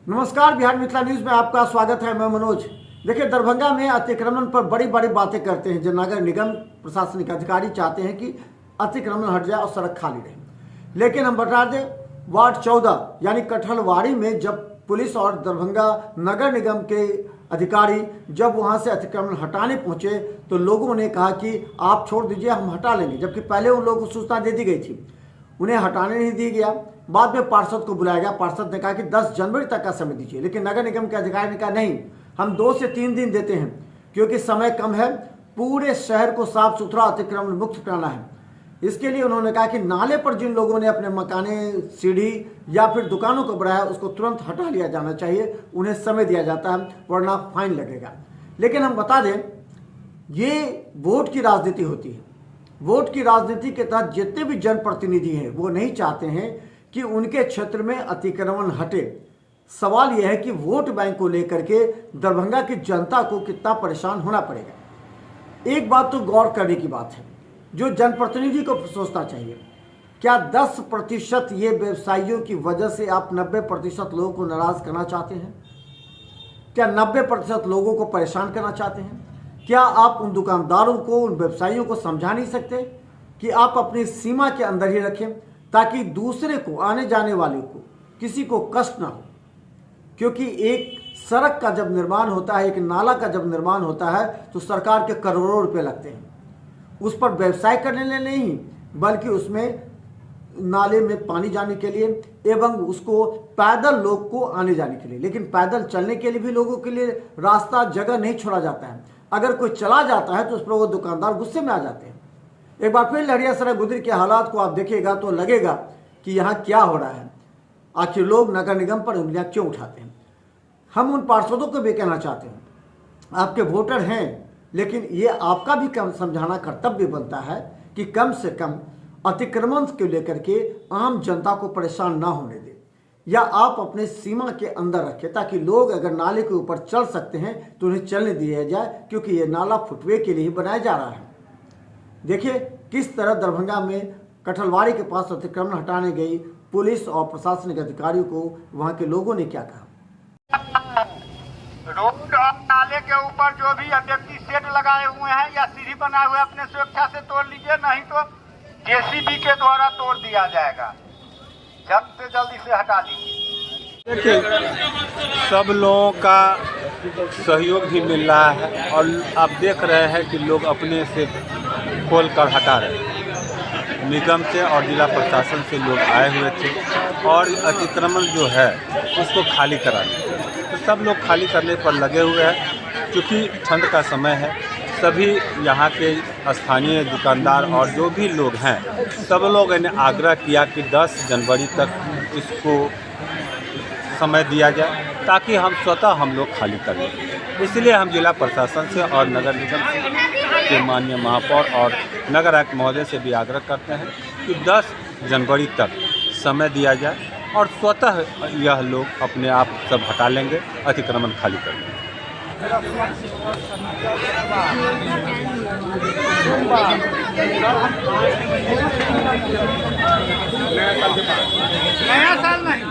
नमस्कार, बिहार मिथिला न्यूज़ में आपका स्वागत है। मैं मनोज। देखिए, दरभंगा में अतिक्रमण पर बड़ी बड़ी बातें करते हैं। जो नगर निगम प्रशासनिक अधिकारी चाहते हैं कि अतिक्रमण हट जाए और सड़क खाली रहे, लेकिन हम बता दें, वार्ड 14 यानी कटहलवाड़ी में जब पुलिस और दरभंगा नगर निगम के अधिकारी जब वहां से अतिक्रमण हटाने पहुंचे तो लोगों ने कहा कि आप छोड़ दीजिए, हम हटा लेंगे। जबकि पहले उन लोगों को सूचना दे दी गई थी, उन्हें हटाने नहीं दिया गया। बाद में पार्षद को बुलाया गया। पार्षद ने कहा कि 10 जनवरी तक का समय दीजिए, लेकिन नगर निगम के अधिकारी ने कहा नहीं, हम 2 से 3 दिन देते हैं क्योंकि समय कम है। पूरे शहर को साफ सुथरा अतिक्रमण मुक्त कराना है। इसके लिए उन्होंने कहा कि नाले पर जिन लोगों ने अपने मकाने, सीढ़ी या फिर दुकानों को बढ़ाया उसको तुरंत हटा लिया जाना चाहिए। उन्हें समय दिया जाता है, वरना फाइन लगेगा। लेकिन हम बता दें, ये वोट की राजनीति होती है। वोट की राजनीति के तहत जितने भी जनप्रतिनिधि हैं वो नहीं चाहते हैं कि उनके क्षेत्र में अतिक्रमण हटे। सवाल यह है कि वोट बैंक को लेकर के दरभंगा की जनता को कितना परेशान होना पड़ेगा। एक बात तो गौर करने की बात है, जो जनप्रतिनिधि को सोचना चाहिए, क्या 10% ये व्यवसायियों की वजह से आप 90% लोगों को नाराज करना चाहते हैं? क्या 90% लोगों को परेशान करना चाहते हैं? क्या आप उन दुकानदारों को, उन व्यवसायियों को समझा नहीं सकते कि आप अपनी सीमा के अंदर ही रखें ताकि दूसरे को, आने जाने वाले को, किसी को कष्ट ना हो? क्योंकि एक सड़क का जब निर्माण होता है, एक नाला का जब निर्माण होता है तो सरकार के करोड़ों रुपए लगते हैं। उस पर व्यवसाय करने लिए नहीं, बल्कि उसमें नाले में पानी जाने के लिए एवं उसको पैदल लोग को आने जाने के लिए। लेकिन पैदल चलने के लिए भी लोगों के लिए रास्ता, जगह नहीं छोड़ा जाता है। अगर कोई चला जाता है तो उस पर वो दुकानदार गुस्से में आ जाते हैं। एक बार फिर लहरियासराय गुदरी के हालात को आप देखिएगा तो लगेगा कि यहाँ क्या हो रहा है। आखिर लोग नगर निगम पर उंगलियां क्यों उठाते हैं? हम उन पार्षदों को भी कहना चाहते हैं, आपके वोटर हैं, लेकिन ये आपका भी कम समझाना कर्तव्य बनता है कि कम से कम अतिक्रमण को लेकर के आम जनता को परेशान ना होने दें, या आप अपने सीमा के अंदर रखें ताकि लोग अगर नाले के ऊपर चल सकते हैं तो उन्हें चलने दिया जाए, क्योंकि ये नाला फुटवे के लिए बनाया जा रहा है। देखिए किस तरह दरभंगा में कटहलवाड़ी के पास अतिक्रमण हटाने गई पुलिस और प्रशासनिक अधिकारियों को वहां के लोगों ने क्या कहा। रोड और नाले के ऊपर जो भी व्यक्ति शेड लगाए हुए हैं या सीढ़ी बनाए हुए अपने सुरक्षा से तोड़ लीजिए, नहीं तो जेसीबी के द्वारा तोड़ दिया जाएगा। जल्द से जल्दी से हटा दीजिए। देखिए, सब लोगों का सहयोग भी मिल रहा है और आप देख रहे हैं कि लोग अपने से खोल कर हटा रहे हैं। निगम से और जिला प्रशासन से लोग आए हुए थे और अतिक्रमण जो है उसको खाली कराने, तो सब लोग खाली करने पर लगे हुए हैं। क्योंकि ठंड का समय है, सभी यहाँ के स्थानीय दुकानदार और जो भी लोग हैं, सब लोगों ने आग्रह किया कि 10 जनवरी तक इसको समय दिया जाए ताकि हम लोग खाली कर लें। इसलिए हम जिला प्रशासन से और नगर निगम के माननीय महापौर और नगर आयुक्त महोदय से भी आग्रह करते हैं कि 10 जनवरी तक समय दिया जाए और स्वतः यह लोग अपने आप सब हटा लेंगे, अतिक्रमण खाली कर लेंगे। नया साल नहीं,